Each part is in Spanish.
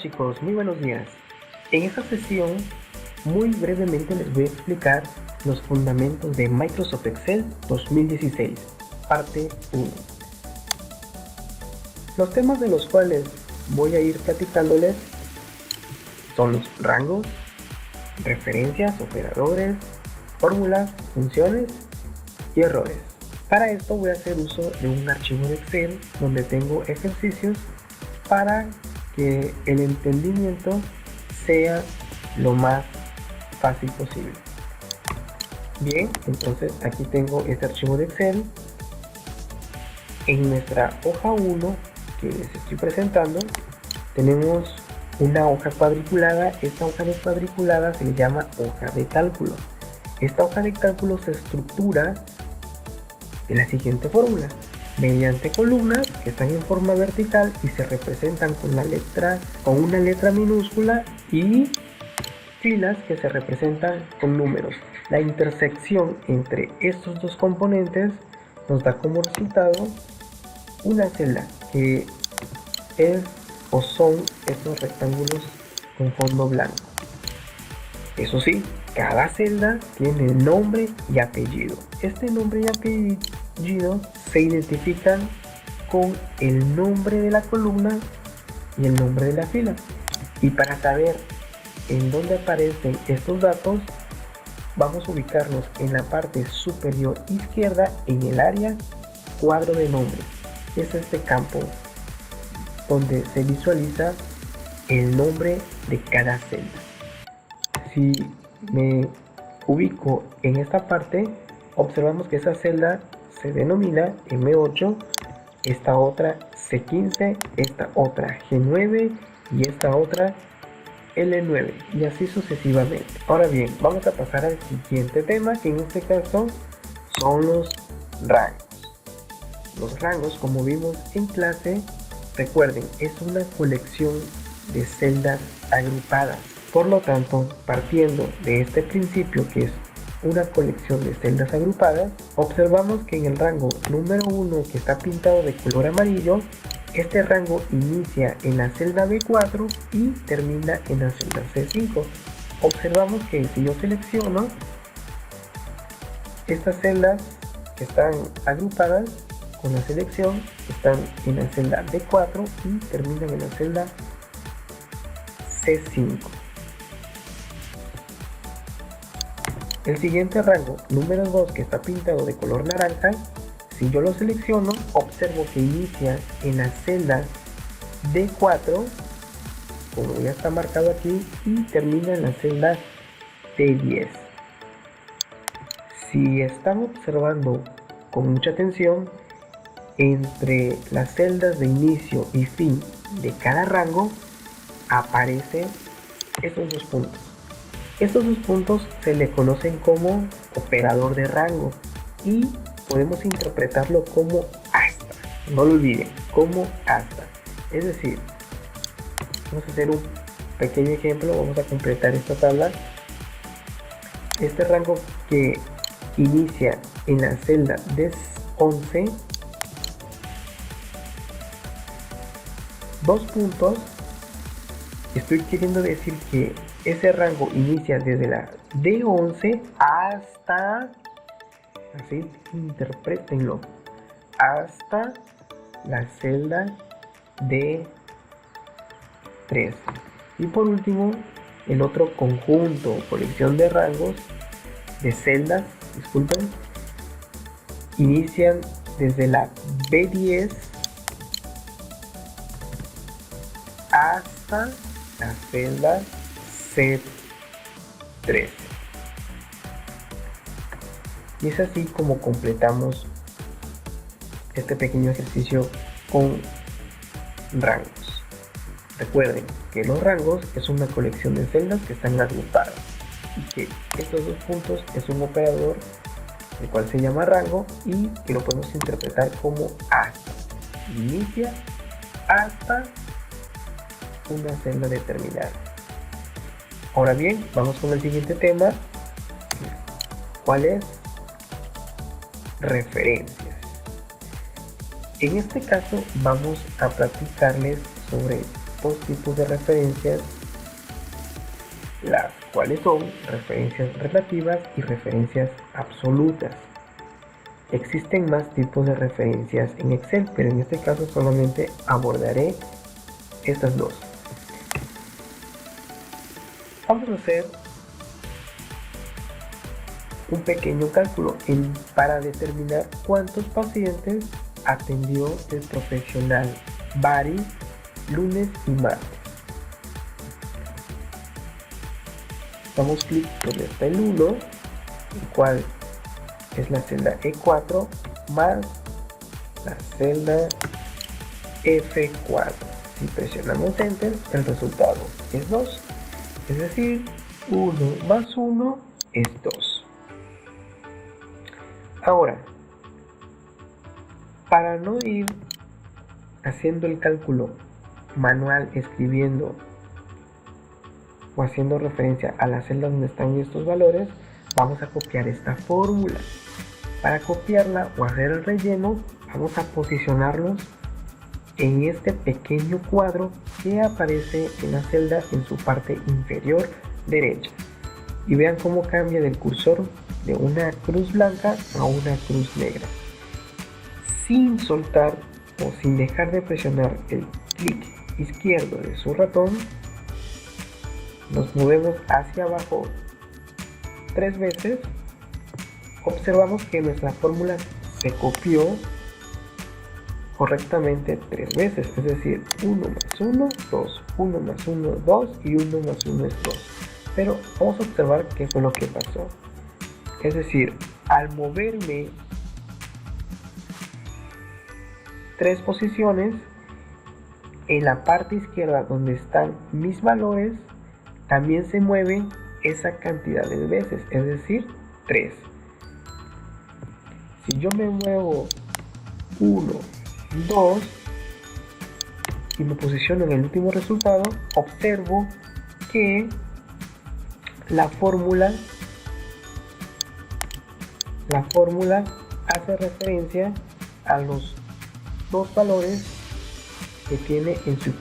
chicos, muy buenos días. En esta sesión, muy brevemente les voy a explicar los fundamentos de Microsoft Excel 2016, parte 1. Los temas de los cuales voy a ir platicándoles son los rangos, referencias, operadores, fórmulas, funciones y errores. Para esto voy a hacer uso de un archivo de Excel donde tengo ejercicios para que el entendimiento sea lo más fácil posible. Bien, entonces aquí tengo este archivo de Excel. En nuestra hoja 1 que les estoy presentando tenemos una hoja cuadriculada. Esta hoja de cuadriculada se le llama hoja de cálculo. Esta hoja de cálculo se estructura de la siguiente fórmula: mediante columnas que están en forma vertical y se representan con una letra minúscula, y filas que se representan con números. La intersección entre estos dos componentes nos da como resultado una celda que son estos rectángulos con fondo blanco. Eso sí, cada celda tiene nombre y apellido. Este nombre y apellido se identifican con el nombre de la columna y el nombre de la fila. Y para saber en dónde aparecen estos datos, vamos a ubicarnos en la parte superior izquierda en el área cuadro de nombre. Es este campo donde se visualiza el nombre de cada celda. Si me ubico en esta parte, observamos que esa celda se denomina M8, esta otra C15, esta otra G9 y esta otra L9, y así sucesivamente. Ahora bien, vamos a pasar al siguiente tema, que en este caso son los rangos. Los rangos, como vimos en clase, recuerden, es una colección de celdas agrupadas. Por lo tanto, partiendo de este principio, que es una colección de celdas agrupadas, observamos que en el rango número 1, que está pintado de color amarillo, este rango inicia en la celda B4 y termina en la celda C5. Observamos que si yo selecciono estas celdas que están agrupadas con la selección, están en la celda B4 y terminan en la celda C5. El siguiente rango, número 2, que está pintado de color naranja, si yo lo selecciono, observo que inicia en la celda D4, como ya está marcado aquí, y termina en la celda D10. Si están observando con mucha atención, entre las celdas de inicio y fin de cada rango aparecen estos dos puntos. Estos dos puntos se le conocen como operador de rango y podemos interpretarlo como hasta. No lo olviden, como hasta. Es decir, vamos a hacer un pequeño ejemplo, vamos a completar esta tabla. Este rango que inicia en la celda D11, dos puntos, estoy queriendo decir que ese rango inicia desde la D11 hasta, así interpretenlo, hasta la celda D13. Y por último, el otro conjunto, colección de rangos, de celdas, disculpen, inician desde la B10 hasta la celda C13. Y es así como completamos este pequeño ejercicio con rangos. Recuerden que los rangos es una colección de celdas que están agrupadas y que estos dos puntos es un operador, el cual se llama rango, y que lo podemos interpretar como hasta. Inicia hasta una celda determinada. Ahora bien, vamos con el siguiente tema. ¿Cuál es? Referencias. En este caso vamos a platicarles sobre dos tipos de referencias, las cuales son referencias relativas y referencias absolutas. Existen más tipos de referencias en Excel, pero en este caso solamente abordaré estas dos. Vamos a hacer un pequeño cálculo para determinar cuántos pacientes atendió el profesional Bari lunes y martes. Damos clic donde está el 1, el cual es la celda E4 más la celda F4. Si presionamos Enter, el resultado es 2. Es decir, 1 más 1 es 2. Ahora, para no ir haciendo el cálculo manual, escribiendo o haciendo referencia a la celda donde están estos valores, vamos a copiar esta fórmula. Para copiarla o hacer el relleno, vamos a posicionarlos en este pequeño cuadro que aparece en la celda en su parte inferior derecha. Y vean cómo cambia del cursor de una cruz blanca a una cruz negra. Sin soltar o sin dejar de presionar el clic izquierdo de su ratón, nos movemos hacia abajo 3 veces. Observamos que nuestra fórmula se copió correctamente 3 veces, es decir, 1 más 1, 2, 1 más 1, 2 y 1 más 1 es 2. Pero vamos a observar qué fue lo que pasó. Es decir, al moverme 3 posiciones, en la parte izquierda donde están mis valores, también se mueven esa cantidad de veces, es decir, 3. Si yo me muevo 1, 2 y me posiciono en el último resultado, observo que la fórmula hace referencia a los dos valores que tiene en su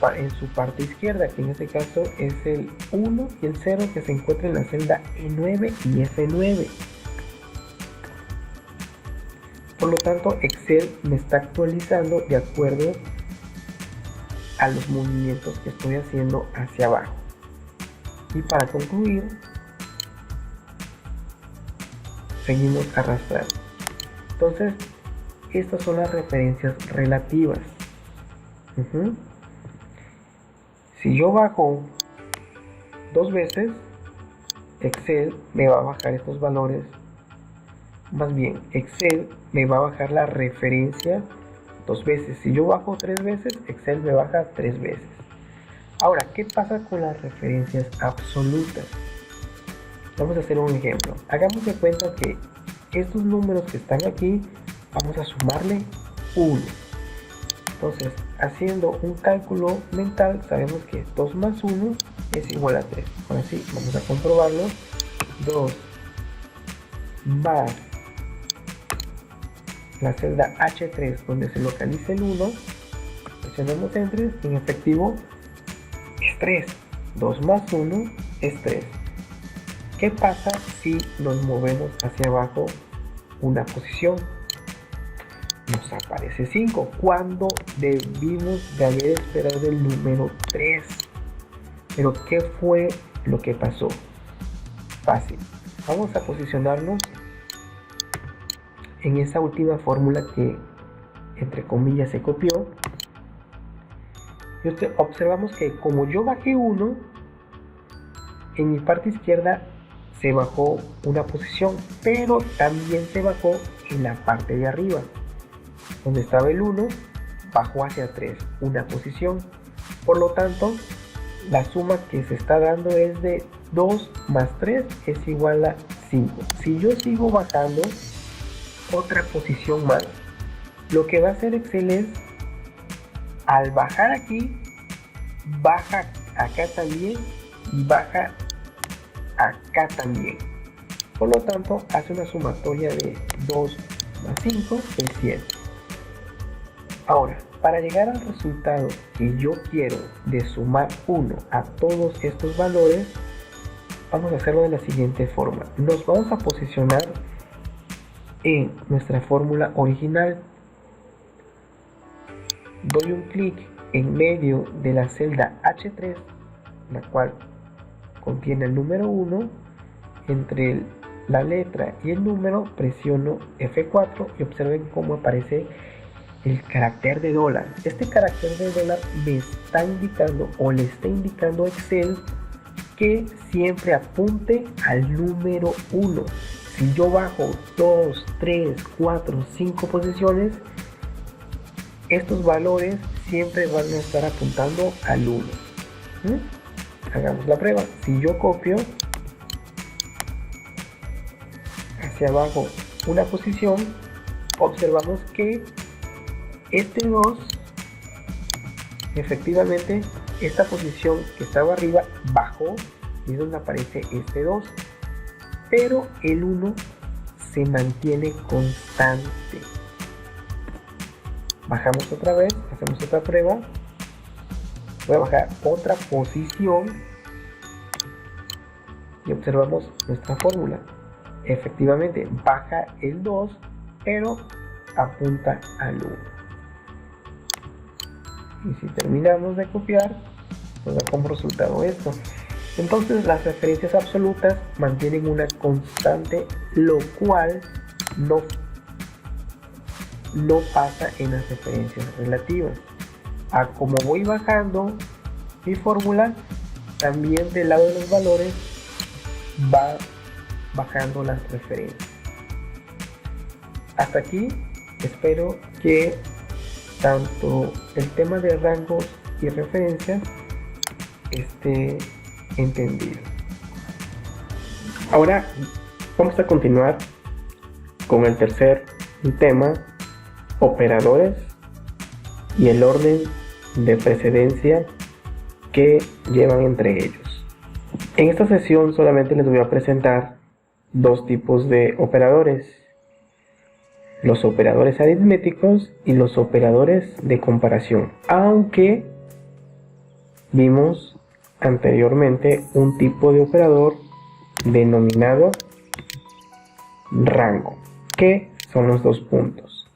parte izquierda, que en este caso es el 1 y el 0, que se encuentra en la celda E9 y F9. Por lo tanto, Excel me está actualizando de acuerdo a los movimientos que estoy haciendo hacia abajo. Y para concluir, seguimos arrastrando. Entonces, estas son las referencias relativas. Si yo bajo 2 veces, Excel me va a bajar estos valores. Más bien, Excel me va a bajar la referencia 2 veces. Si yo bajo 3 veces, Excel me baja 3 veces. Ahora, ¿qué pasa con las referencias absolutas? Vamos a hacer un ejemplo. Hagamos de cuenta que estos números que están aquí, vamos a sumarle 1. Entonces, haciendo un cálculo mental, sabemos que 2 más 1 es igual a 3. Ahora sí, vamos a comprobarlo. 2 más la celda H3 donde se localiza el 1, presionamos Enter y en efectivo es 3. 2 más 1 es 3. ¿Qué pasa si nos movemos hacia abajo una posición? Nos aparece 5 cuando debimos de haber esperado el número 3. Pero ¿qué fue lo que pasó? Fácil. Vamos a posicionarnos en esa última fórmula que entre comillas se copió. Y observamos que como yo bajé 1, en mi parte izquierda se bajó una posición, pero también se bajó en la parte de arriba. Donde estaba el 1, bajó hacia 3, una posición. Por lo tanto, la suma que se está dando es de 2 más 3 es igual a 5. Si yo sigo bajando otra posición más, lo que va a hacer Excel es, al bajar aquí, baja acá también y baja acá también. Por lo tanto, hace una sumatoria de 2 más 5 es 7. Ahora, para llegar al resultado que yo quiero de sumar 1 a todos estos valores, vamos a hacerlo de la siguiente forma. Nos vamos a posicionar en nuestra fórmula original. Doy un clic en medio de la celda H3, la cual contiene el número 1. Entre la letra y el número presiono F4 y observen cómo aparece el carácter de dólar. Este carácter de dólar me está indicando, o le está indicando a Excel, que siempre apunte al número 1. Si yo bajo 2, 3, 4, 5 posiciones, estos valores siempre van a estar apuntando al 1. Hagamos la prueba. Si yo copio hacia abajo una posición, observamos que este 2, efectivamente, esta posición que estaba arriba bajó, y es donde aparece este 2, pero el 1 se mantiene constante. Bajamos otra vez, hacemos otra prueba. Voy a bajar otra posición y observamos nuestra fórmula. Efectivamente baja el 2, pero apunta al 1. Y si terminamos de copiar, nos da como resultado esto. Entonces las referencias absolutas mantienen una constante, lo cual no pasa en las referencias relativas. A como voy bajando mi fórmula, también del lado de los valores va bajando las referencias. Hasta aquí espero que tanto el tema de rangos y referencias esté entendido. Ahora vamos a continuar con el tercer tema: operadores y el orden de precedencia que llevan entre ellos. En esta sesión solamente les voy a presentar dos tipos de operadores: los operadores aritméticos y los operadores de comparación, aunque vimos anteriormente un tipo de operador denominado rango, que son los dos puntos.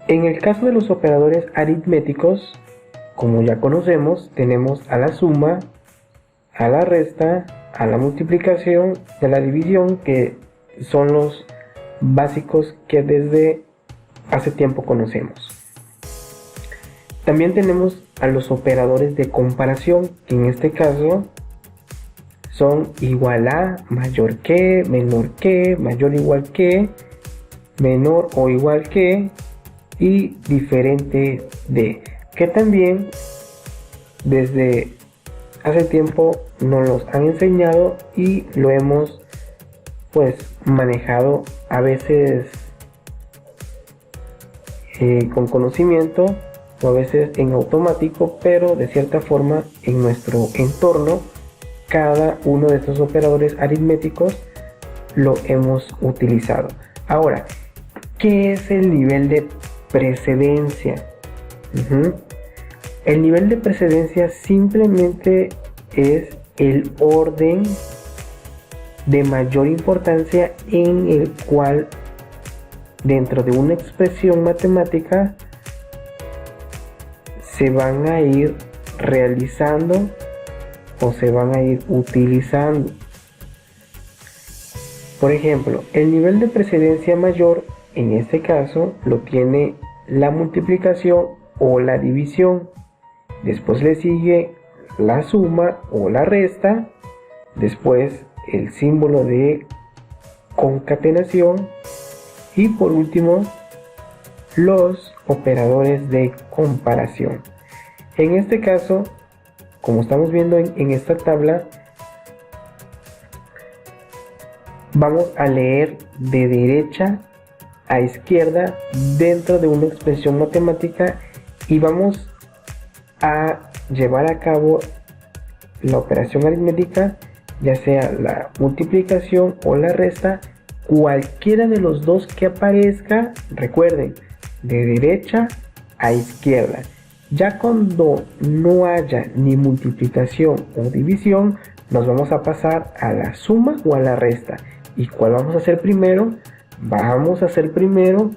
En el caso de los operadores aritméticos, como ya conocemos, tenemos a la suma, a la resta, a la multiplicación y a la división, que son los básicos que desde hace tiempo conocemos. También tenemos a los operadores de comparación, que en este caso son igual a, mayor que, menor que, mayor o igual que, menor o igual que y diferente de, que también desde hace tiempo nos los han enseñado y lo hemos manejado a veces con conocimiento o a veces en automático, pero de cierta forma en nuestro entorno cada uno de estos operadores aritméticos lo hemos utilizado. Ahora, ¿qué es el nivel de precedencia? El nivel de precedencia simplemente es el orden de mayor importancia en el cual dentro de una expresión matemática se van a ir realizando o se van a ir utilizando. Por ejemplo, el nivel de precedencia mayor en este caso lo tiene la multiplicación o la división, después le sigue la suma o la resta, después el símbolo de concatenación y por último los operadores de comparación. En este caso, como estamos viendo en esta tabla, vamos a leer de derecha a izquierda dentro de una expresión matemática y vamos a llevar a cabo la operación aritmética, ya sea la multiplicación o la resta, cualquiera de los dos que aparezca. Recuerden, de derecha a izquierda. Ya cuando no haya ni multiplicación o división, nos vamos a pasar a la suma o a la resta. ¿Y cuál vamos a hacer primero? Vamos a hacer primero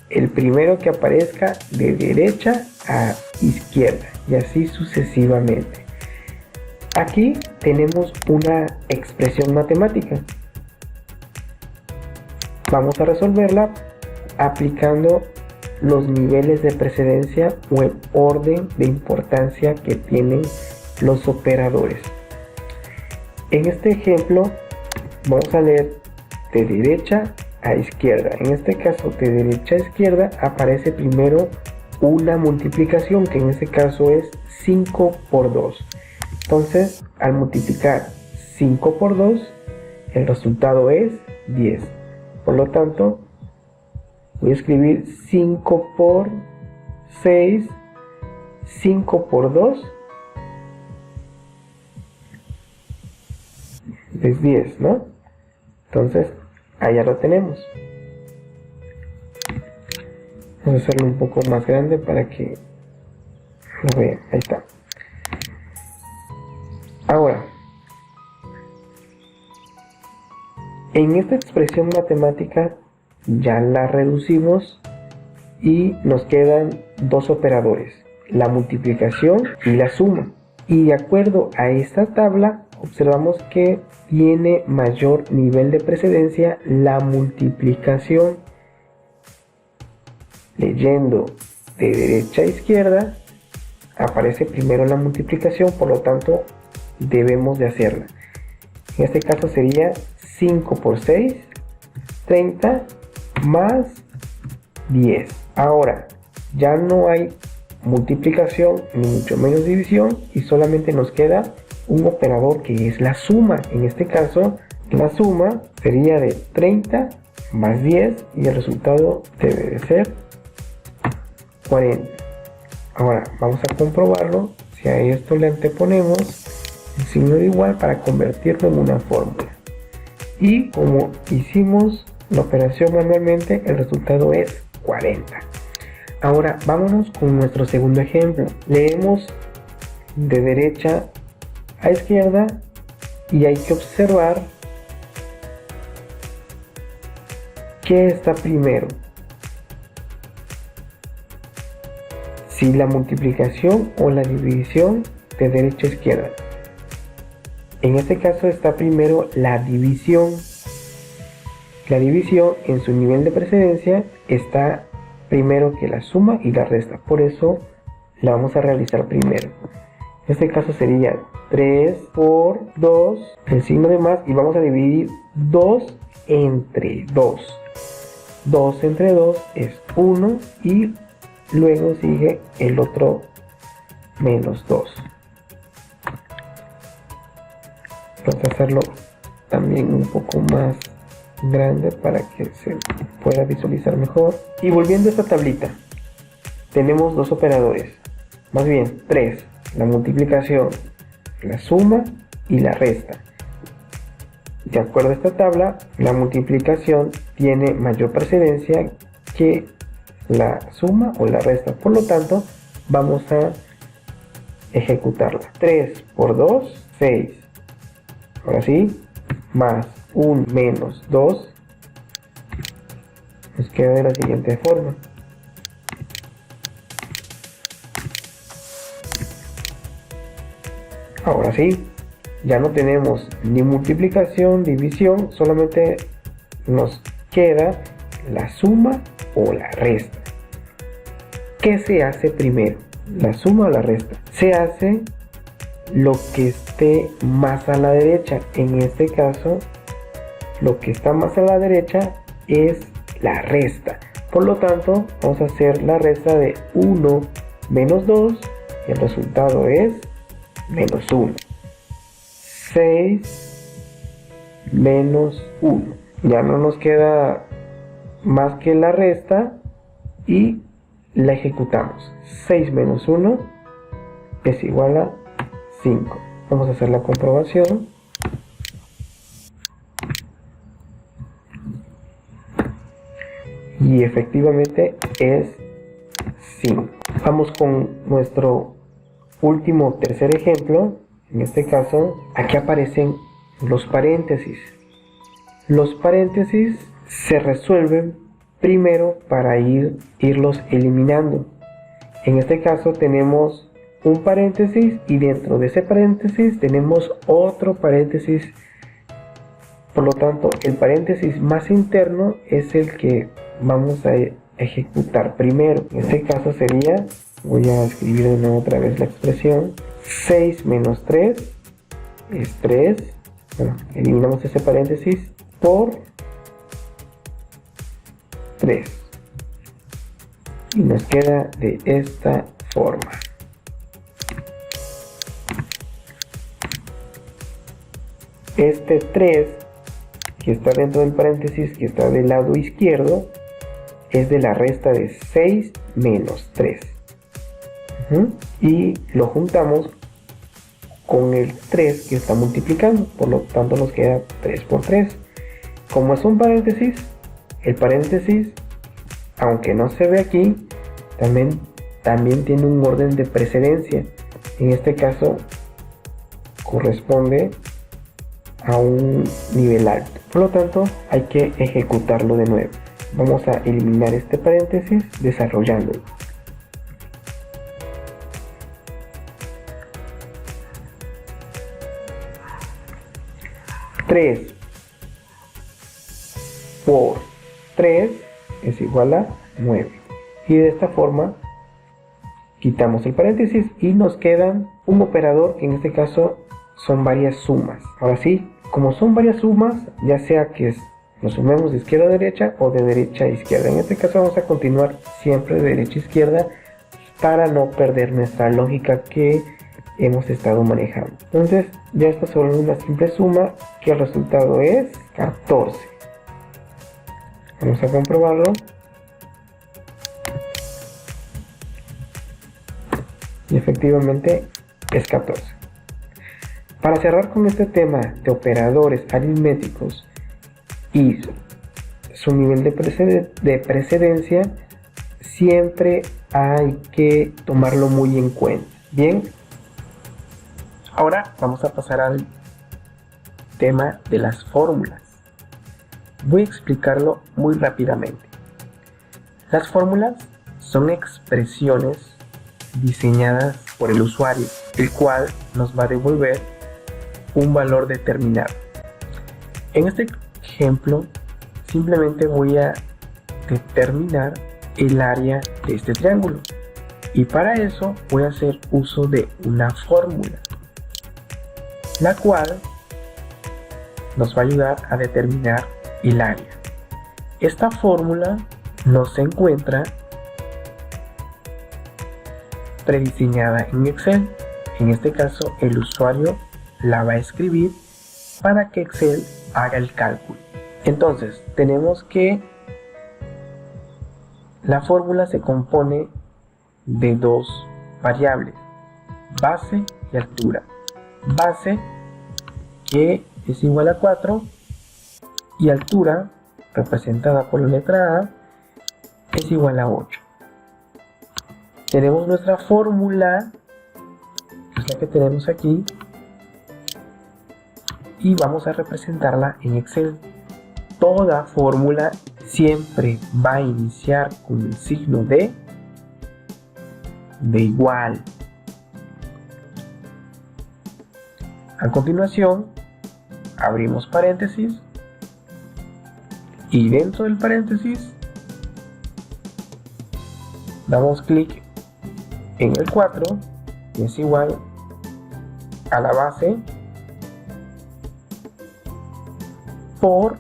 el primero que aparezca de derecha a izquierda y así sucesivamente. Aquí tenemos una expresión matemática. Vamos a resolverla aplicando los niveles de precedencia o el orden de importancia que tienen los operadores. En este ejemplo vamos a leer de derecha a izquierda. En este caso de derecha a izquierda aparece primero una multiplicación, que en este caso es 5 por 2. Entonces al multiplicar 5 por 2 el resultado es 10. Por lo tanto voy a escribir 5 por 6, 5 por 2 es 10, ¿no? Entonces, allá lo tenemos. Vamos a hacerlo un poco más grande para que lo vean. Ahí está. Ahora, en esta expresión matemática ya la reducimos y nos quedan dos operadores, la multiplicación y la suma. Y de acuerdo a esta tabla observamos que tiene mayor nivel de precedencia la multiplicación. Leyendo de derecha a izquierda aparece primero la multiplicación, por lo tanto debemos de hacerla. En este caso sería 5 por 6, 30 más 10. Ahora ya no hay multiplicación ni mucho menos división y solamente nos queda un operador que es la suma. En este caso la suma sería de 30 más 10 y el resultado debe de ser 40. Ahora vamos a comprobarlo. Si a esto le anteponemos el signo de igual para convertirlo en una fórmula, y como hicimos la operación manualmente, el resultado es 40. Ahora vámonos con nuestro segundo ejemplo. Leemos de derecha a izquierda y hay que observar qué está primero, si la multiplicación o la división de derecha a izquierda. En este caso está primero la división. La división en su nivel de precedencia está primero que la suma y la resta, por eso la vamos a realizar primero. En este caso sería 3 por 2, el signo de más, y vamos a dividir 2 entre 2. 2 entre 2 es 1 y luego sigue el otro menos 2. Vamos a hacerlo también un poco más grande para que se pueda visualizar mejor. Y volviendo a esta tablita, tenemos dos operadores, más bien 3, la multiplicación, la suma y la resta. De acuerdo a esta tabla, la multiplicación tiene mayor precedencia que la suma o la resta, por lo tanto vamos a ejecutarla. 3 por 2, 6. Ahora sí, más 1 menos 2 nos queda de la siguiente forma. Ahora sí, ya no tenemos ni multiplicación, división, solamente nos queda la suma o la resta. ¿Qué se hace primero? ¿La suma o la resta? Se hace lo que esté más a la derecha. En este caso, lo que está más a la derecha es la resta. Por lo tanto, vamos a hacer la resta de 1 menos 2 y el resultado es menos 1. 6 menos 1. Ya no nos queda más que la resta y la ejecutamos. 6 menos 1 es igual a 5. Vamos a hacer la comprobación. Y efectivamente es sí. Vamos con nuestro último tercer ejemplo. En este caso, aquí aparecen los paréntesis. Los paréntesis se resuelven primero para irlos eliminando. En este caso tenemos un paréntesis y dentro de ese paréntesis tenemos otro paréntesis. Por lo tanto, el paréntesis más interno es el que vamos a ejecutar primero. En este caso sería, voy a escribir de nuevo otra vez la expresión, 6 menos 3 es 3. Bueno, eliminamos ese paréntesis por 3. Y nos queda de esta forma. Este 3 que está dentro del paréntesis, que está del lado izquierdo, es de la resta de 6 menos 3. Y lo juntamos con el 3 que está multiplicando, por lo tanto nos queda 3 por 3. Como es un paréntesis, el paréntesis, aunque no se ve aquí, también tiene un orden de precedencia. En este caso corresponde a un nivel alto. Por lo tanto, hay que ejecutarlo de nuevo. Vamos a eliminar este paréntesis desarrollándolo. Tres por 3 es igual a 9. Y de esta forma quitamos el paréntesis y nos queda un operador que en este caso son varias sumas. Ahora sí, como son varias sumas, ya sea que nos sumemos de izquierda a derecha o de derecha a izquierda. En este caso vamos a continuar siempre de derecha a izquierda para no perder nuestra lógica que hemos estado manejando. Entonces ya está solo una simple suma, que el resultado es 14. Vamos a comprobarlo. Y efectivamente es 14. Para cerrar con este tema de operadores aritméticos y su nivel de precedencia, siempre hay que tomarlo muy en cuenta. Bien, ahora vamos a pasar al tema de las fórmulas. Voy a explicarlo muy rápidamente. Las fórmulas son expresiones diseñadas por el usuario, el cual nos va a devolver un valor determinado. En este ejemplo, simplemente voy a determinar el área de este triángulo, y para eso voy a hacer uso de una fórmula, la cual nos va a ayudar a determinar el área. Esta fórmula no se encuentra prediseñada en Excel. En este caso, el usuario la va a escribir para que Excel haga el cálculo. Entonces, tenemos que la fórmula se compone de dos variables, base y altura. Base, que es igual a 4, y altura, representada por la letra A, es igual a 8. Tenemos nuestra fórmula, que es la que tenemos aquí, y vamos a representarla en Excel. Toda fórmula siempre va a iniciar con el signo de igual. A continuación, abrimos paréntesis y dentro del paréntesis damos clic en el 4, que es igual a la base por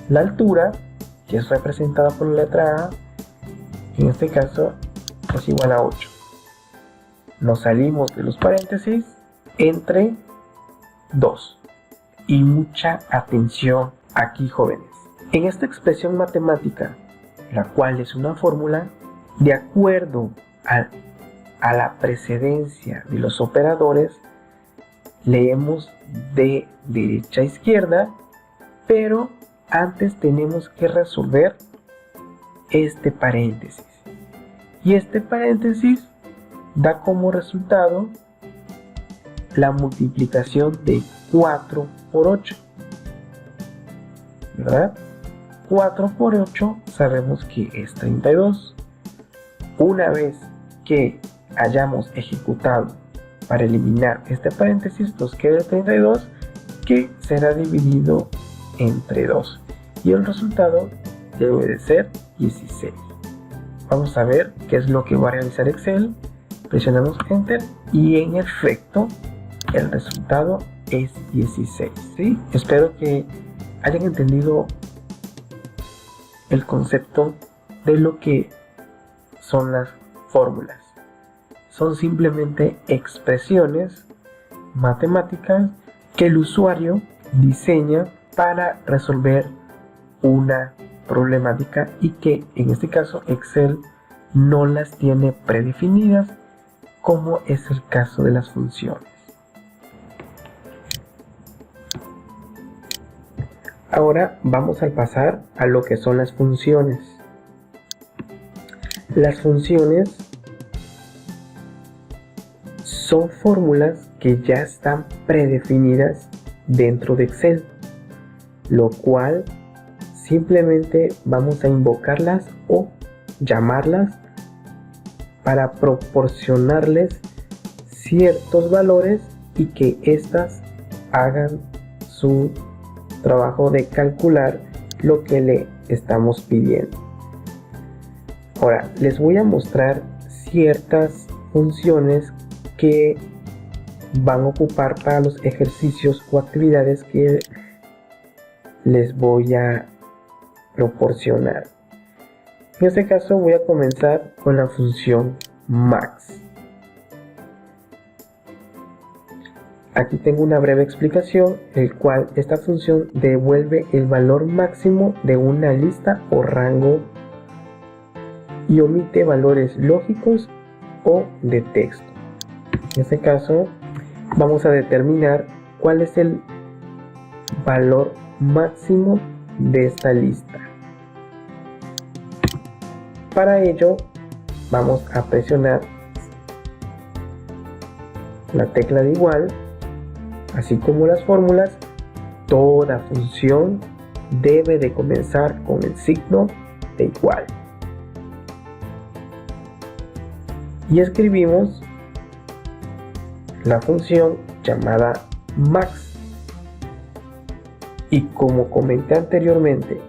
la altura, que es representada por la letra A, en este caso es igual a 8. Nos salimos de los paréntesis entre 2. Y mucha atención aquí, jóvenes. En esta expresión matemática, la cual es una fórmula, de acuerdo a la precedencia de los operadores, leemos de derecha a izquierda, pero antes tenemos que resolver este paréntesis. Y este paréntesis da como resultado la multiplicación de 4 por 8, ¿verdad? 4 por 8 sabemos que es 32. Una vez que hayamos ejecutado para eliminar este paréntesis, nos queda el 32, que será dividido entre 2. Y el resultado debe de ser 16. Vamos a ver qué es lo que va a realizar Excel. Presionamos Enter y en efecto el resultado es 16. ¿Sí? Espero que hayan entendido el concepto de lo que son las fórmulas. Son simplemente expresiones matemáticas que el usuario diseña para resolver una problemática y que en este caso Excel no las tiene predefinidas, como es el caso de las funciones. Ahora vamos a pasar a lo que son las funciones. Las funciones son fórmulas que ya están predefinidas dentro de Excel, lo cual simplemente vamos a invocarlas o llamarlas para proporcionarles ciertos valores y que éstas hagan su trabajo de calcular lo que le estamos pidiendo. Ahora les voy a mostrar ciertas funciones que van a ocupar para los ejercicios o actividades que les voy a proporcionar. En este caso voy a comenzar con la función max. Aquí tengo una breve explicación, el cual esta función devuelve el valor máximo de una lista o rango y omite valores lógicos o de texto. En este caso vamos a determinar cuál es el valor máximo de esta lista. Para ello vamos a presionar la tecla de igual, así como las fórmulas. Toda función debe de comenzar con el signo de igual y escribimos la función llamada max. Y como comenté anteriormente,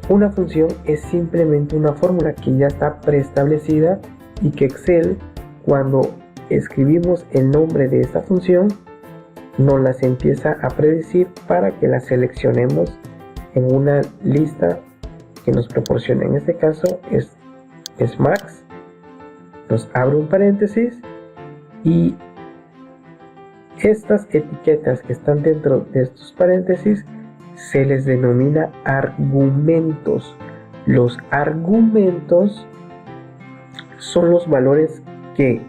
una función es simplemente una fórmula que ya está preestablecida y que Excel, cuando escribimos el nombre de esta función, nos las empieza a predecir para que las seleccionemos en una lista que nos proporciona. En este caso es max, nos abre un paréntesis y estas etiquetas que están dentro de estos paréntesis se les denomina argumentos. Los argumentos son los valores que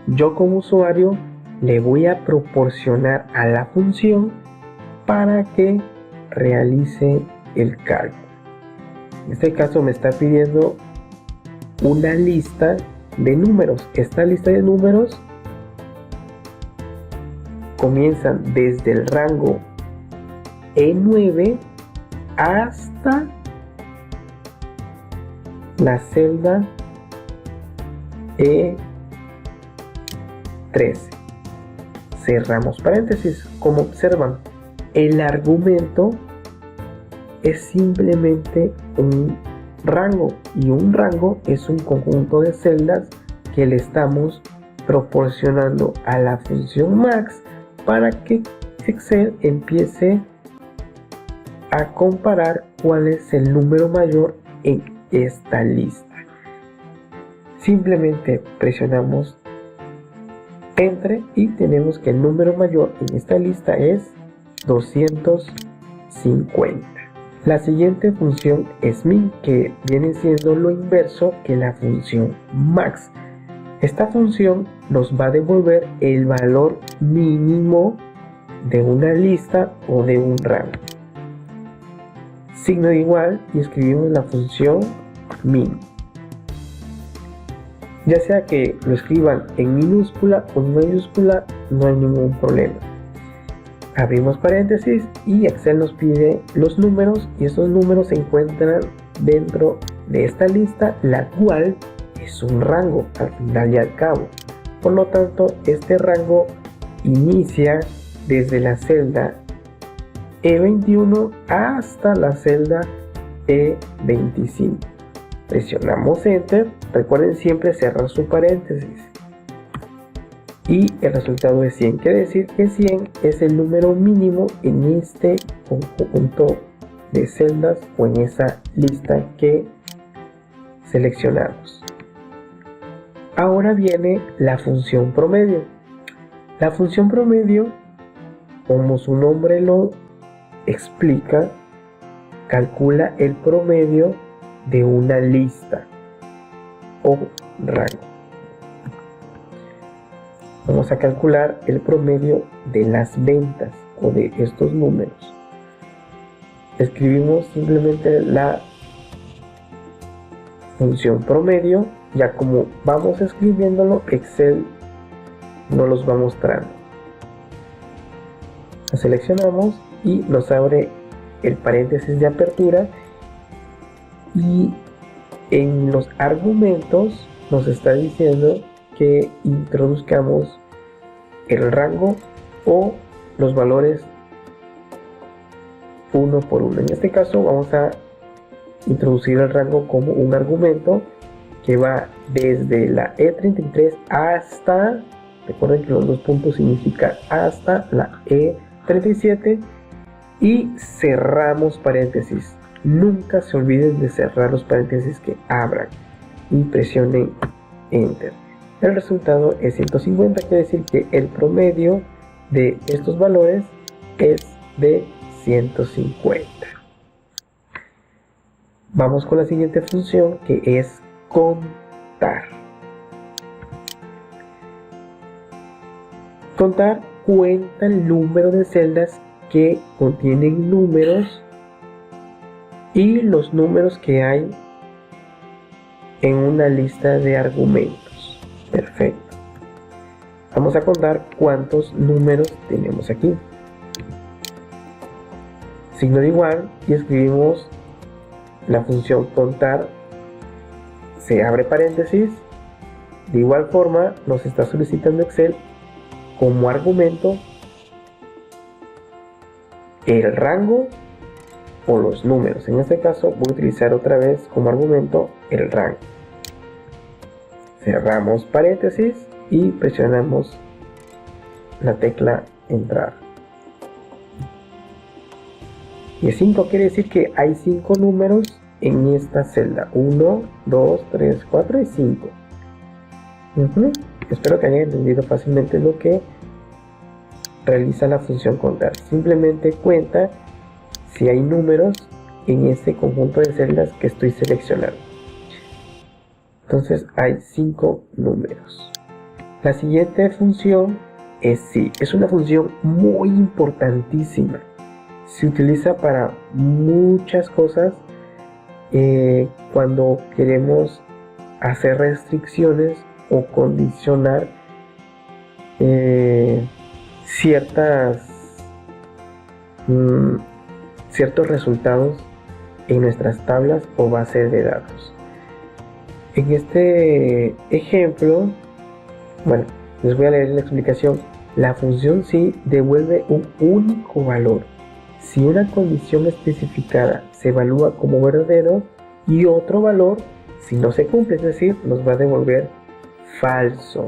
yo como usuario le voy a proporcionar a la función para que realice el cálculo. En este caso me está pidiendo una lista de números. Esta lista de números comienzan desde el rango E9 hasta la celda E13. Cerramos paréntesis. Como observan, el argumento es simplemente un rango, y un rango es un conjunto de celdas que le estamos proporcionando a la función max para que Excel empiece a comparar cuál es el número mayor en esta lista. Simplemente presionamos Enter y tenemos que el número mayor en esta lista es 250. La siguiente función es min, que viene siendo lo inverso que la función max. Esta función nos va a devolver el valor mínimo de una lista o de un rango. Signo de igual y escribimos la función min. Ya sea que lo escriban en minúscula o en mayúscula, no hay ningún problema. Abrimos paréntesis y Excel nos pide los números, y estos números se encuentran dentro de esta lista, la cual es un rango al final y al cabo. Por lo tanto, este rango inicia desde la celda E21 hasta la celda E25. Presionamos Enter. Recuerden siempre cerrar su paréntesis. Y el resultado es 100. Quiere decir que 100 es el número mínimo en este conjunto de celdas o en esa lista que seleccionamos. Ahora viene la función promedio. La función promedio, como su nombre lo explica, calcula el promedio de una lista o rango. Vamos a calcular el promedio de las ventas o de estos números. Escribimos simplemente la función promedio. Ya como vamos escribiéndolo, Excel nos los va mostrando. Lo seleccionamos y nos abre el paréntesis de apertura, y en los argumentos nos está diciendo que introduzcamos el rango o los valores uno por uno. En este caso vamos a introducir el rango como un argumento que va desde la E33 hasta, recuerden que los dos puntos significan hasta la E37, y cerramos paréntesis. Nunca se olviden de cerrar los paréntesis que abran y presionen Enter. El resultado es 150, quiere decir que el promedio de estos valores es de 150. Vamos con la siguiente función, que es contar. Contar cuenta el número de celdas que contienen números y los números que hay en una lista de argumentos. Perfecto. Vamos a contar cuántos números tenemos aquí. Signo de igual y escribimos la función contar. Se abre paréntesis. De igual forma nos está solicitando Excel como argumento el rango o los números. En este caso voy a utilizar otra vez como argumento el rango. Cerramos paréntesis y presionamos la tecla entrar. Y el 5 quiere decir que hay 5 números en esta celda. 1, 2, 3, 4 y 5. Espero que hayan entendido fácilmente lo que realiza la función contar. Simplemente cuenta si hay números en este conjunto de celdas que estoy seleccionando. Entonces hay 5 números. La siguiente función es sí. Es una función muy importantísima. Se utiliza para muchas cosas cuando queremos hacer restricciones o condicionar ciertos resultados en nuestras tablas o bases de datos. En este ejemplo, bueno, les voy a leer la explicación. La función sí devuelve un único valor si una condición especificada se evalúa como verdadero y otro valor si no se cumple, es decir, nos va a devolver falso.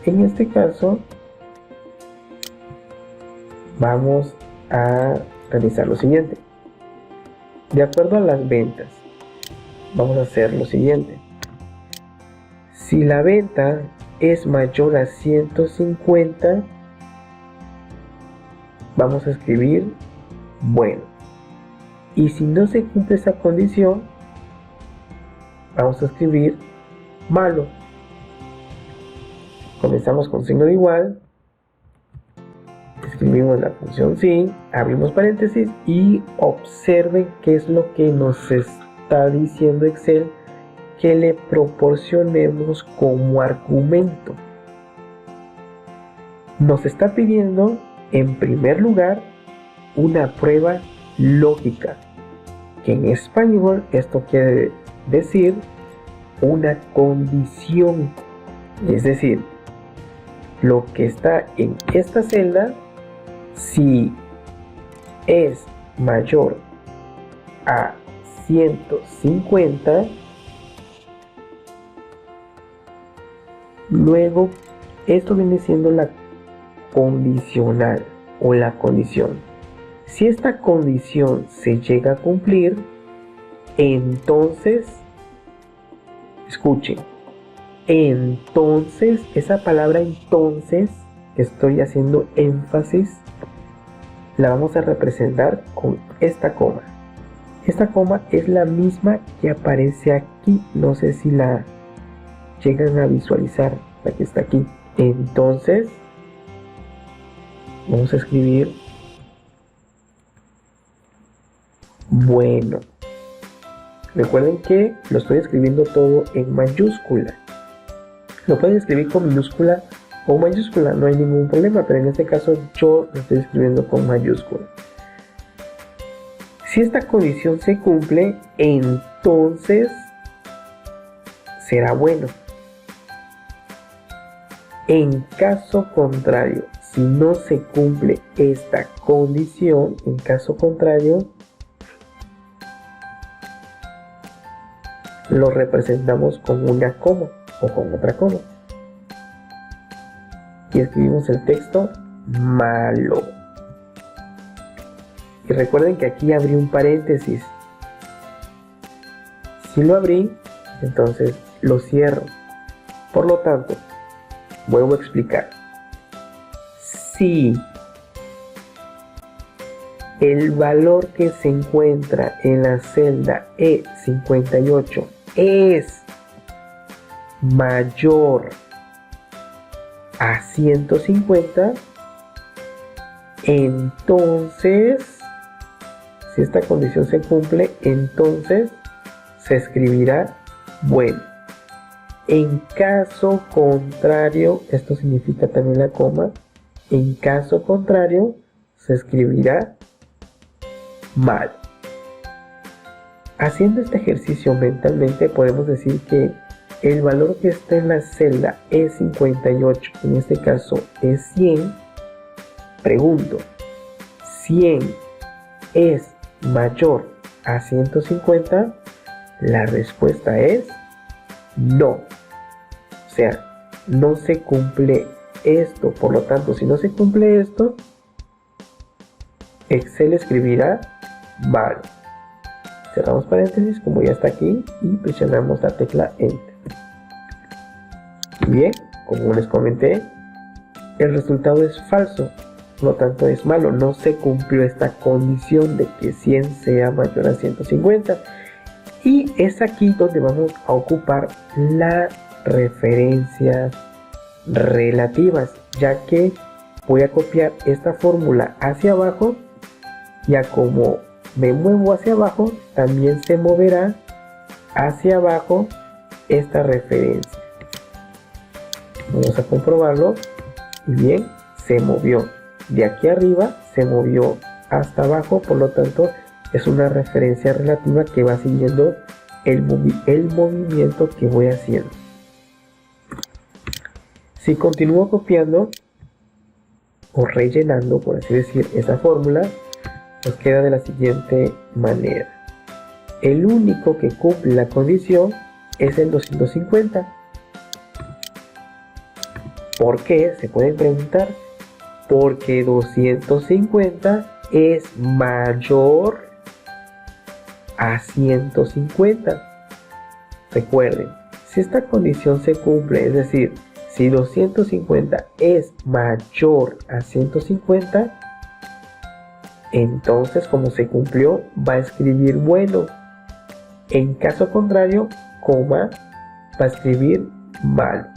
En este caso vamos a realizar lo siguiente. De acuerdo a las ventas, vamos a hacer lo siguiente. Si la venta es mayor a 150, vamos a escribir bueno. Y si no se cumple esa condición, vamos a escribir malo. Comenzamos con signo de igual. Escribimos la función sí, abrimos paréntesis y observen qué es lo que nos está está diciendo Excel que le proporcionemos como argumento. Nos está pidiendo, en primer lugar, una prueba lógica, que en español esto quiere decir una condición. Es decir, lo que está en esta celda, si es mayor a 150, luego esto viene siendo la condicional o la condición. Si esta condición se llega a cumplir, entonces, escuchen, entonces, esa palabra entonces, que estoy haciendo énfasis, la vamos a representar con esta coma. Esta coma es la misma que aparece aquí, no sé si la llegan a visualizar, la que está aquí. Entonces, vamos a escribir bueno. Recuerden que lo estoy escribiendo todo en mayúscula. Lo pueden escribir con minúscula o mayúscula, no hay ningún problema, pero en este caso yo lo estoy escribiendo con mayúscula. Si esta condición se cumple, entonces será bueno. En caso contrario, si no se cumple esta condición, en caso contrario, lo representamos con una coma o con otra coma. Y escribimos el texto malo. Y recuerden que aquí abrí un paréntesis. Si lo abrí, entonces lo cierro. Por lo tanto, vuelvo a explicar. Si el valor que se encuentra en la celda E58 es mayor a 150, entonces, si esta condición se cumple, entonces se escribirá bueno. En caso contrario, esto significa también la coma, en caso contrario, se escribirá mal. Haciendo este ejercicio mentalmente, podemos decir que el valor que está en la celda E58, en este caso es 100. Pregunto, ¿100 es mayor a 150? La respuesta es no. O sea, no se cumple esto. Por lo tanto, si no se cumple esto, Excel escribirá mal. Cerramos paréntesis como ya está aquí y presionamos la tecla Enter. Bien, como les comenté, el resultado es falso, por lo tanto es malo, no se cumplió esta condición de que 100 sea mayor a 150. Y es aquí donde vamos a ocupar las referencias relativas, ya que voy a copiar esta fórmula hacia abajo, ya como me muevo hacia abajo, también se moverá hacia abajo esta referencia. Vamos a comprobarlo. Y bien, se movió de aquí arriba, se movió hasta abajo, por lo tanto es una referencia relativa que va siguiendo el movimiento que voy haciendo. Si continúo copiando o rellenando, por así decir, esa fórmula, nos queda de la siguiente manera. El único que cumple la condición es el 250. ¿Por qué? Se pueden preguntar. Porque 250 es mayor a 150. Recuerden, si esta condición se cumple, es decir, si 250 es mayor a 150, entonces como se cumplió, va a escribir bueno. En caso contrario, coma, va a escribir mal.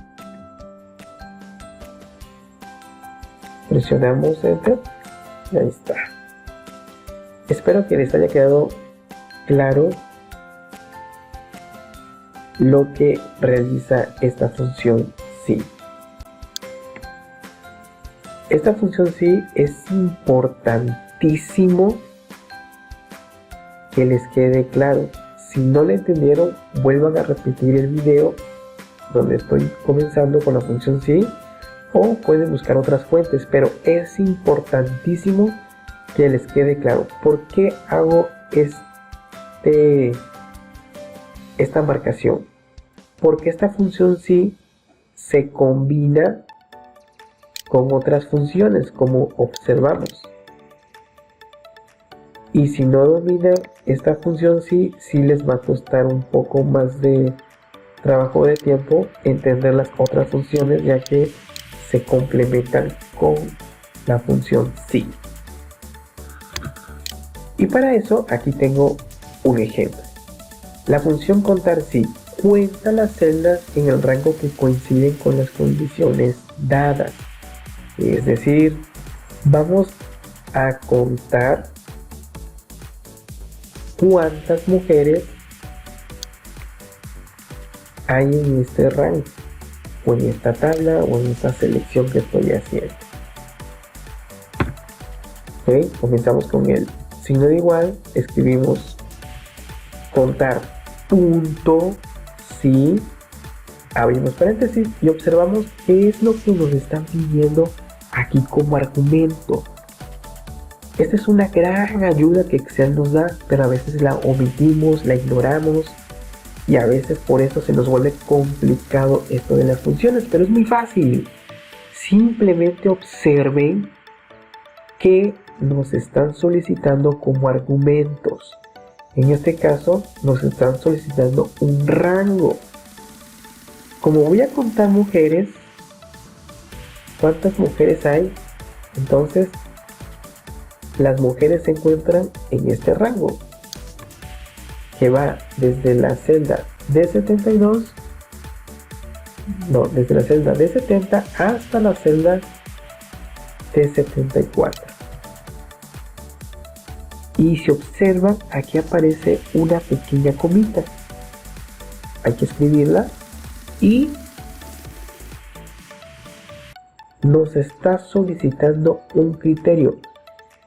Presionamos Enter y ahí está. Espero que les haya quedado claro lo que realiza esta función sí. Esta función sí es importantísimo que les quede claro. Si no lo entendieron, vuelvan a repetir el video donde estoy comenzando con la función sí, o pueden buscar otras fuentes, pero es importantísimo que les quede claro. ¿Por qué hago esta marcación? Porque esta función sí se combina con otras funciones, como observamos. Y si no dominan esta función sí les va a costar un poco más de trabajo de tiempo entender las otras funciones, ya que se complementan con la función sí. Y para eso aquí tengo un ejemplo. La función contar sí cuenta las celdas en el rango que coinciden con las condiciones dadas. Es decir, vamos a contar cuántas mujeres hay en este rango, o en esta tabla, o en esta selección que estoy haciendo. Ok, comenzamos con el signo de igual, escribimos contar punto sí, abrimos paréntesis y observamos qué es lo que nos están pidiendo aquí como argumento. Esta es una gran ayuda que Excel nos da, pero a veces la omitimos, la ignoramos y a veces por eso se nos vuelve complicado esto de las funciones, pero es muy fácil. Simplemente observen que nos están solicitando como argumentos. En este caso nos están solicitando un rango. Como voy a contar mujeres, ¿cuántas mujeres hay? Entonces las mujeres se encuentran en este rango, que va desde la celda D72, desde la celda D70 hasta la celda D74. Y si observan, aquí aparece una pequeña comita. Hay que escribirla y nos está solicitando un criterio.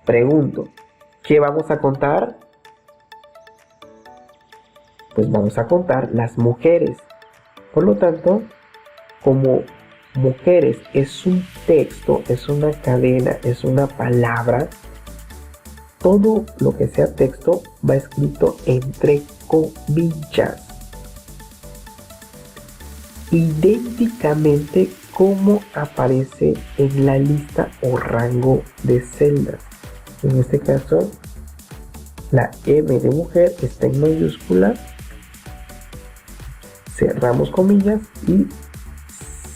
Pregunto, ¿qué vamos a contar? Pues vamos a contar las mujeres. Por lo tanto, como mujeres es un texto, es una cadena, es una palabra, todo lo que sea texto va escrito entre comillas, idénticamente como aparece en la lista o rango de celdas. En este caso, la M de mujer está en mayúscula, cerramos comillas y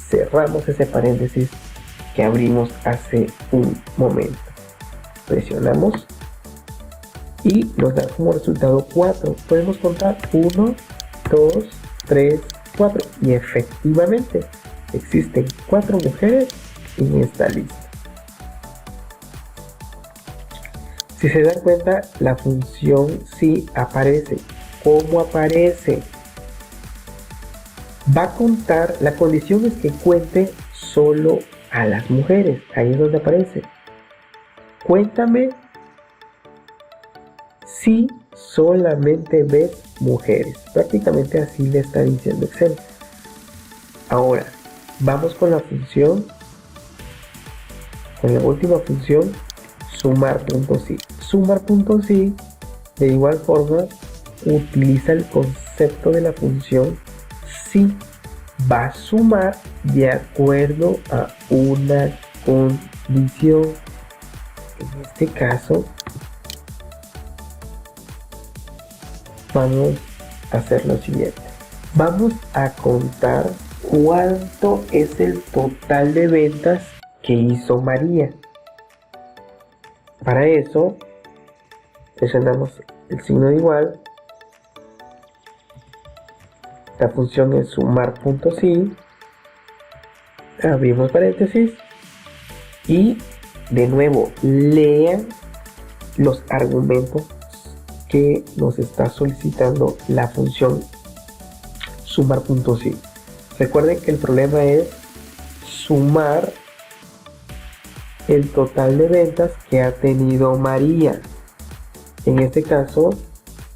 cerramos ese paréntesis que abrimos hace un momento. Presionamos y nos da como resultado 4. Podemos contar 1, 2, 3, 4 y efectivamente existen 4 mujeres en esta lista. Si se dan cuenta, la función sí aparece. ¿Cómo aparece? Va a contar, la condición es que cuente solo a las mujeres. Ahí es donde aparece. Cuéntame si solamente ves mujeres. Prácticamente así le está diciendo Excel. Ahora, vamos con la función, con la última función, sumar.si. Sumar.si de igual forma utiliza el concepto de la función si, va a sumar de acuerdo a una condición. En este caso vamos a hacer lo siguiente. Vamos a contar cuánto es el total de ventas que hizo María. Para eso presionamos el signo de igual. La función es sumar.si. Abrimos paréntesis y de nuevo lean los argumentos que nos está solicitando la función sumar.si. Recuerden que el problema es sumar el total de ventas que ha tenido María. En este caso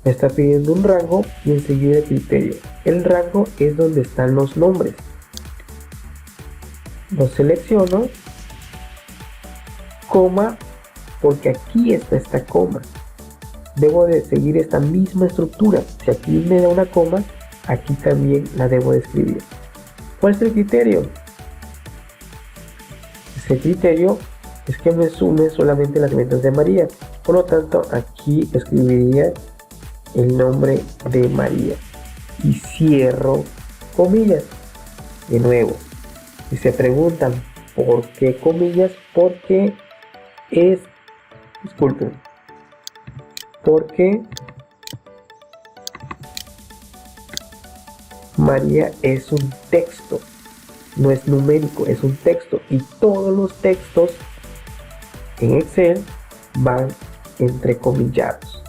me está pidiendo un rango y enseguida el criterio. El rango es donde están los nombres. Lo selecciono, coma, porque aquí está esta coma. Debo de seguir esta misma estructura. Si aquí me da una coma, aquí también la debo de escribir. ¿Cuál es el criterio? Ese criterio es que me sume solamente las ventas de María. Por lo tanto, aquí escribiría el nombre de María y cierro comillas. De nuevo, si se preguntan por qué comillas, porque María es un texto, no es numérico, es un texto, y todos los textos en Excel van entrecomillados.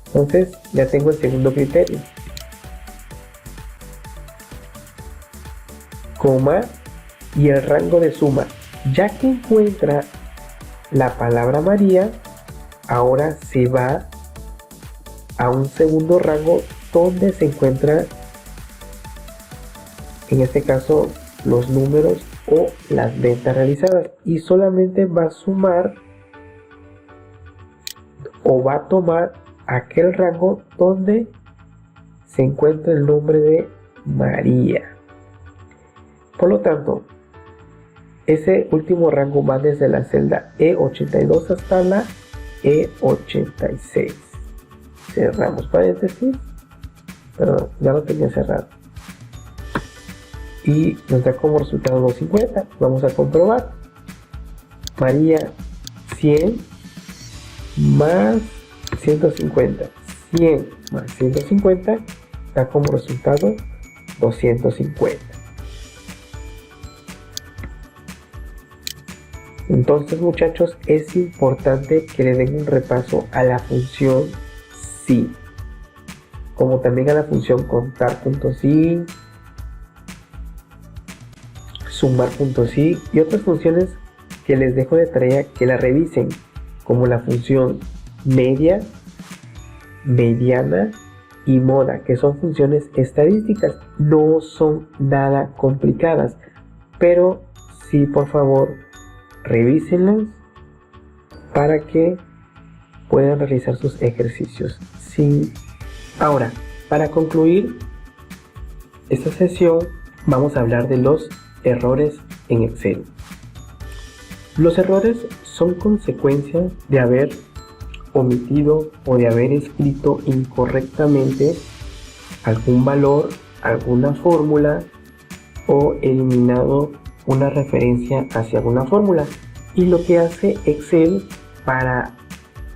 Entonces ya tengo el segundo criterio, coma y el rango de suma. Ya que encuentra la palabra María, ahora se va a un segundo rango donde se encuentra, en este caso, los números o las ventas realizadas, y solamente va a sumar o va a tomar aquel rango donde se encuentra el nombre de María. Por lo tanto, ese último rango va desde la celda E82 hasta la E86. Cerramos paréntesis, perdón, ya lo tenía cerrado, y nos da como resultado 250. Vamos a comprobar. María 100 más 150, 100 más 150 da como resultado 250. Entonces, muchachos, es importante que le den un repaso a la función si, como también a la función contar.si, sumar.si y otras funciones que les dejo de tarea que la revisen, como la función media, mediana y moda, que son funciones estadísticas. No son nada complicadas, pero sí, por favor, revísenlas para que puedan realizar sus ejercicios. Sí. Ahora, para concluir esta sesión, vamos a hablar de los errores en Excel. Los errores son consecuencia de haber omitido o de haber escrito incorrectamente algún valor, alguna fórmula, o eliminado una referencia hacia alguna fórmula. Y lo que hace Excel para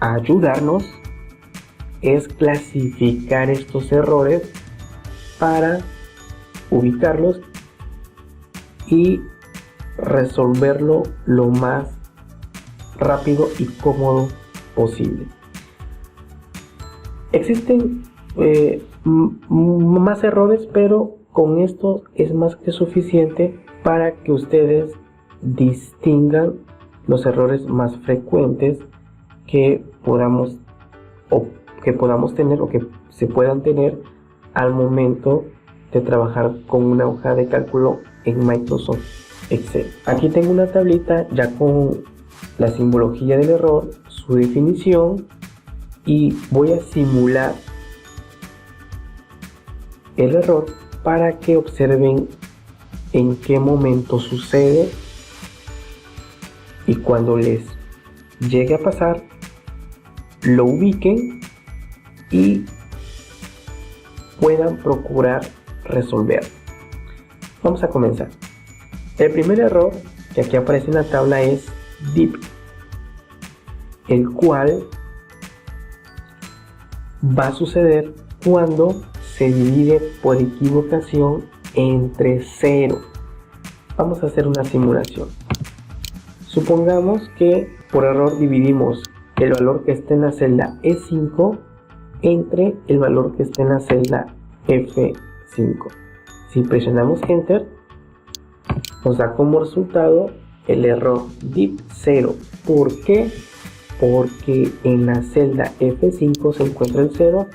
ayudarnos es clasificar estos errores para ubicarlos y resolverlo lo más rápido y cómodo posible. Existen más errores, pero con esto es más que suficiente para que ustedes distingan los errores más frecuentes que podamos tener o que se puedan tener al momento de trabajar con una hoja de cálculo en Microsoft Excel. Aquí tengo una tablita ya con la simbología del error, su definición, y voy a simular el error para que observen en qué momento sucede, y cuando les llegue a pasar lo ubiquen y puedan procurar resolver. Vamos a comenzar. El primer error que aquí aparece en la tabla es dip, el cual va a suceder cuando se divide por equivocación entre 0. Vamos a hacer una simulación. Supongamos que por error dividimos el valor que está en la celda E5 entre el valor que está en la celda F6. 5. Si presionamos Enter, nos da como resultado el error div 0. ¿Por qué? Porque en la celda F5 se encuentra el 0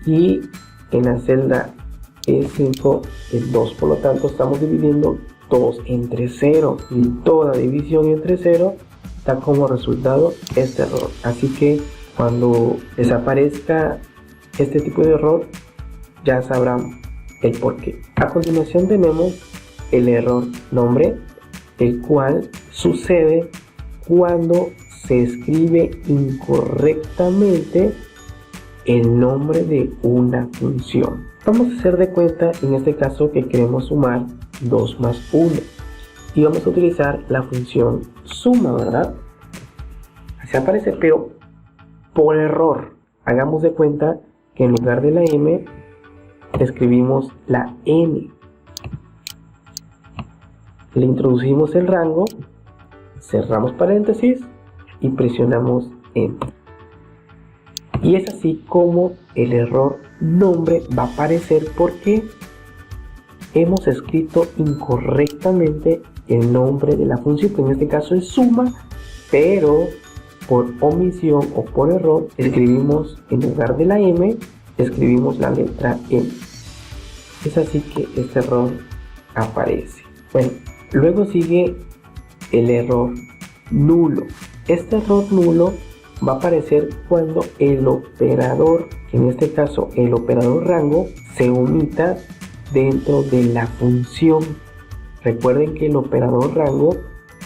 y en la celda E5 el 2. Por lo tanto, estamos dividiendo 2 entre 0 y toda división entre 0 da como resultado este error. Así que cuando desaparezca este tipo de error, ya sabrán el por qué. A continuación tenemos el error nombre, el cual sucede cuando se escribe incorrectamente el nombre de una función. Vamos a hacer de cuenta en este caso que queremos sumar 2 más 1 y vamos a utilizar la función suma, ¿verdad? Así aparece, pero por error. Hagamos de cuenta que en lugar de la M escribimos la N. Le introducimos el rango, cerramos paréntesis y presionamos Enter. Y es así como el error nombre va a aparecer porque hemos escrito incorrectamente el nombre de la función, que en este caso es suma, pero por omisión o por error escribimos en lugar de la M, escribimos la letra M. Es así que este error aparece. Bueno, luego sigue el error nulo. Este error nulo va a aparecer cuando el operador, en este caso el operador rango, se omita dentro de la función. Recuerden que el operador rango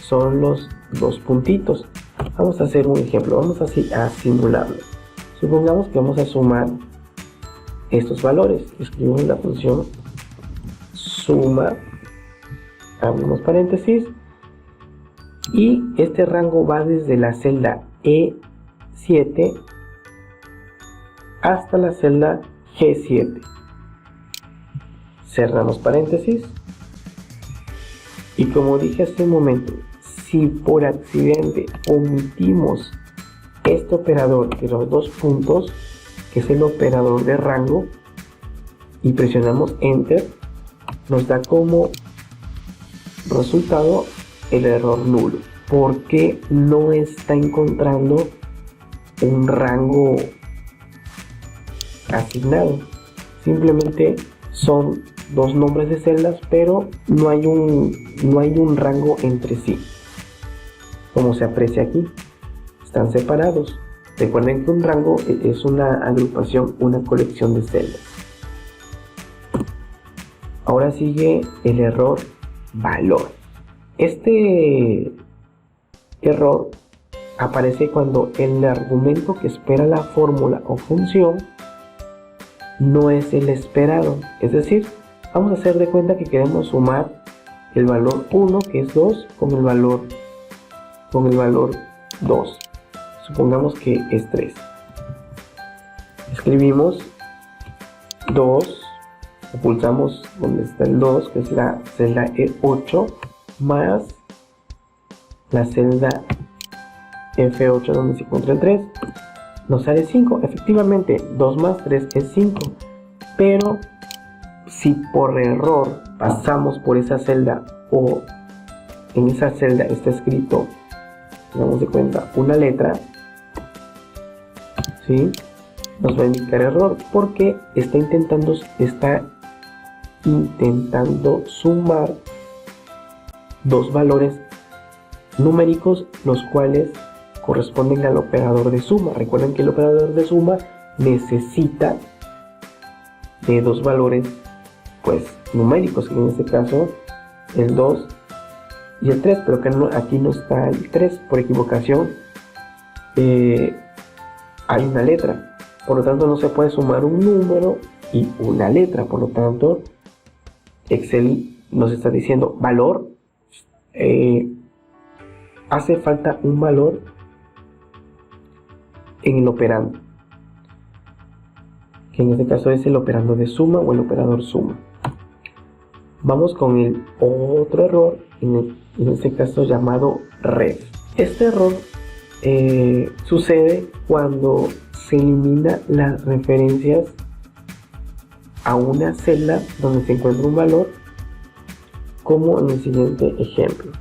son los dos puntitos. Vamos a hacer un ejemplo, vamos a simularlo. Supongamos que vamos a sumar estos valores. Escribimos la función suma, abrimos paréntesis, y este rango va desde la celda E7 hasta la celda G7. Cerramos paréntesis y como dije hace un momento, si por accidente omitimos este operador de los dos puntos, que es el operador de rango, y presionamos Enter, nos da como resultado el error nulo, porque no está encontrando un rango asignado. Simplemente son dos nombres de celdas, pero no hay un rango entre sí, como se aprecia aquí. Están separados. Recuerden que un rango es una agrupación, una colección de celdas. Ahora sigue el error valor. Este error aparece cuando el argumento que espera la fórmula o función no es el esperado. Es decir, vamos a hacer de cuenta que queremos sumar el valor 1, que es 2, con el valor 2. Supongamos que es 3. Escribimos 2, pulsamos donde está el 2, que es la celda E8, más la celda F8 donde se encuentra el 3, nos sale 5. Efectivamente, 2 más 3 es 5, pero si por error pasamos por esa celda o en esa celda está escrito, damos de cuenta, una letra, ¿sí?, nos va a indicar error porque está intentando sumar dos valores numéricos, los cuales corresponden al operador de suma. Recuerden que el operador de suma necesita de dos valores pues numéricos, que en este caso el 2 y el 3, pero que aquí no está el 3, por equivocación hay una letra. Por lo tanto, no se puede sumar un número y una letra. Por lo tanto, Excel nos está diciendo valor. Hace falta un valor en el operando, que en este caso es el operando de suma o el operador suma. Vamos con el otro error, en este caso llamado ref. Este error sucede cuando se eliminan las referencias a una celda donde se encuentra un valor, como en el siguiente ejemplo.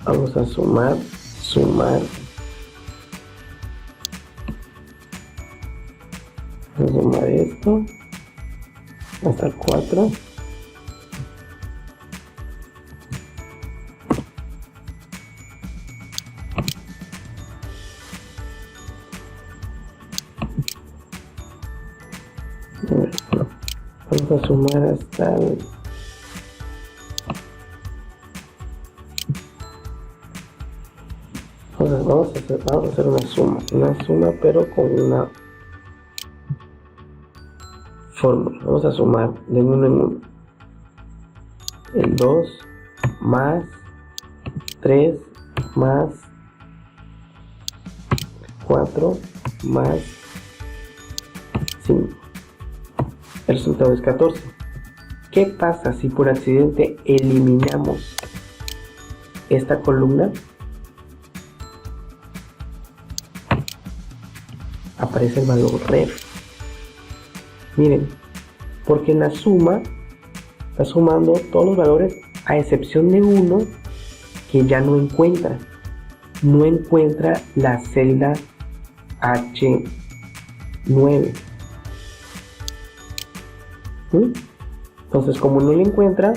Vamos a sumar. Vamos a sumar esto hasta el 4. Vamos a sumar hasta el... Vamos a hacer una suma pero con una fórmula. Vamos a sumar de uno en uno. El 2 más 3 más 4 más 5. El resultado es 14. ¿Qué pasa si por accidente eliminamos esta columna? Aparece el valor ref. Miren, porque en la suma está sumando todos los valores a excepción de uno que ya no encuentra. No encuentra la celda H9. Entonces, como no lo encuentra,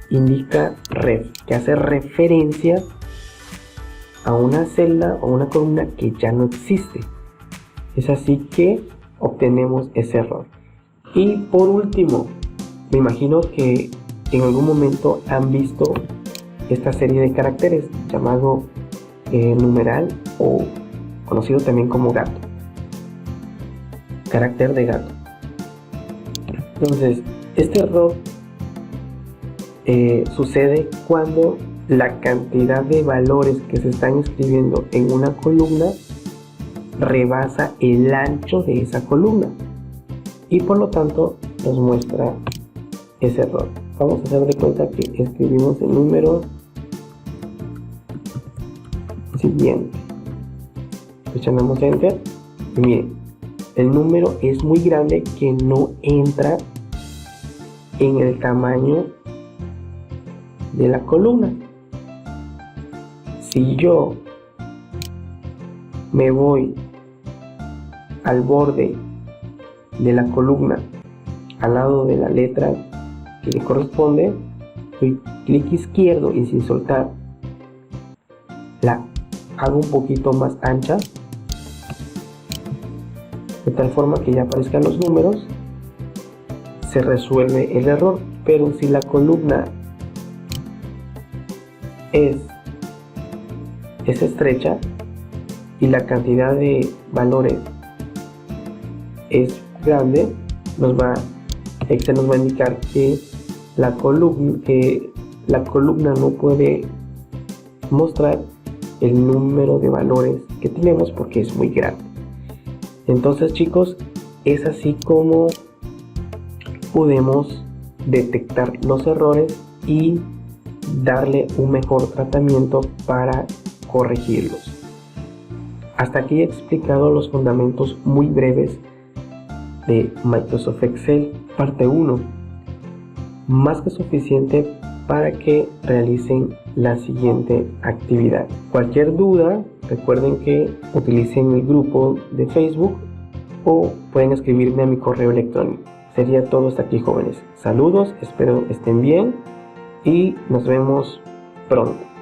indica ref, que hace referencia a una celda o una columna que ya no existe. Es así que obtenemos ese error. Y por último, me imagino que en algún momento han visto esta serie de caracteres llamado numeral, o conocido también como gato. Carácter de gato. Entonces, este error sucede cuando la cantidad de valores que se están escribiendo en una columna rebasa el ancho de esa columna y por lo tanto nos muestra ese error. Vamos a hacer de cuenta que escribimos el número siguiente, presionamos enter y miren, el número es muy grande que no entra en el tamaño de la columna. Si yo me voy al borde de la columna, al lado de la letra que le corresponde, doy clic izquierdo y sin soltar la hago un poquito más ancha, de tal forma que ya aparezcan los números, se resuelve el error. Pero si la columna es estrecha y la cantidad de valores es grande, Excel nos va a indicar que la columna no puede mostrar el número de valores que tenemos porque es muy grande. Entonces, chicos, es así como podemos detectar los errores y darle un mejor tratamiento para corregirlos. Hasta aquí he explicado los fundamentos muy breves de Microsoft Excel, parte 1, más que suficiente para que realicen la siguiente actividad. Cualquier duda, recuerden que utilicen el grupo de Facebook o pueden escribirme a mi correo electrónico. Sería todo hasta aquí, jóvenes. Saludos, espero estén bien y nos vemos pronto.